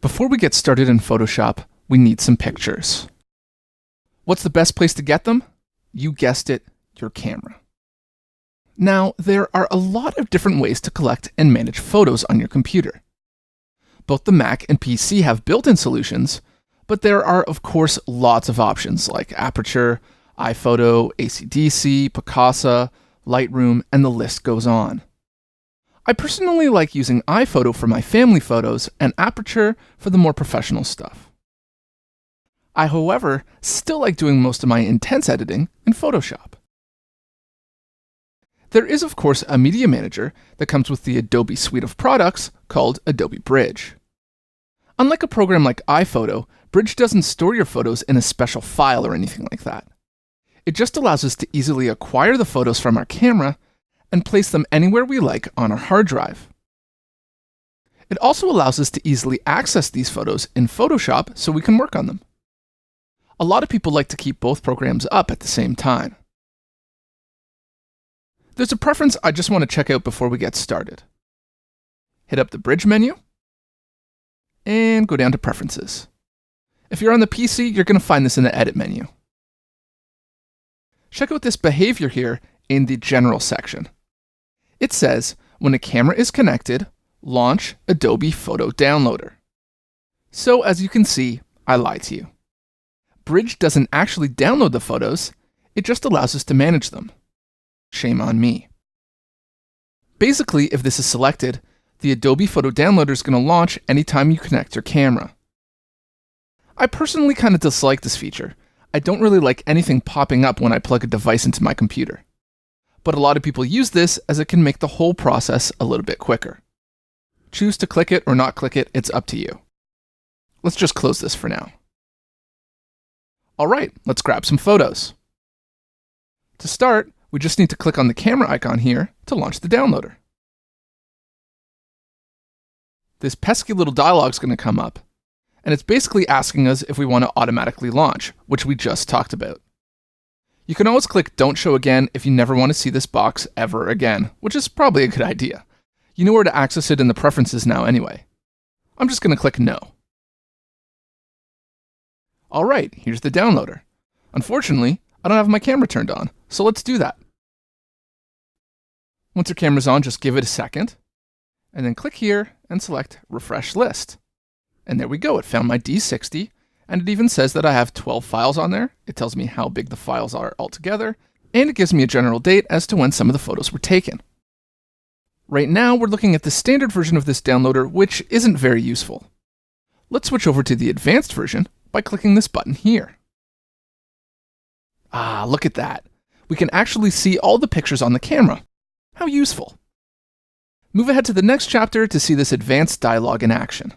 Before we get started in Photoshop, we need some pictures. What's the best place to get them? You guessed it, your camera. Now, there are a lot of different ways to collect and manage photos on your computer. Both the Mac and PC have built-in solutions, but there are, of course, lots of options like Aperture, iPhoto, AC/DC, Picasa, Lightroom, and the list goes on. I personally like using iPhoto for my family photos and Aperture for the more professional stuff. I, however, still like doing most of my intense editing in Photoshop. There is, of course, a media manager that comes with the Adobe suite of products called Adobe Bridge. Unlike a program like iPhoto, Bridge doesn't store your photos in a special file or anything like that. It just allows us to easily acquire the photos from our camera and place them anywhere we like on our hard drive. It also allows us to easily access these photos in Photoshop so we can work on them. A lot of people like to keep both programs up at the same time. There's a preference I just want to check out before we get started. Hit up the Bridge menu and go down to Preferences. If you're on the PC, you're going to find this in the Edit menu. Check out this behavior here in the General section. It says, when a camera is connected, launch Adobe Photo Downloader. So as you can see, I lied to you. Bridge doesn't actually download the photos, it just allows us to manage them. Shame on me. Basically, if this is selected, the Adobe Photo Downloader is going to launch anytime you connect your camera. I personally kind of dislike this feature. I don't really like anything popping up when I plug a device into my computer. But a lot of people use this as it can make the whole process a little bit quicker. Choose to click it or not click it, it's up to you. Let's just close this for now. Alright, let's grab some photos. To start, we just need to click on the camera icon here to launch the downloader. This pesky little dialog is going to come up, and it's basically asking us if we want to automatically launch, which we just talked about. You can always click Don't Show Again if you never want to see this box ever again, which is probably a good idea. You know where to access it in the preferences now anyway. I'm just going to click No. Alright, here's the downloader. Unfortunately, I don't have my camera turned on, so let's do that. Once your camera's on, just give it a second, and then click here and select Refresh List. And there we go, it found my D60, and it even says that I have 12 files on there. It tells me how big the files are altogether, and it gives me a general date as to when some of the photos were taken. Right now, we're looking at the standard version of this downloader, which isn't very useful. Let's switch over to the advanced version by clicking this button here. Ah, look at that. We can actually see all the pictures on the camera. How useful. Move ahead to the next chapter to see this advanced dialog in action.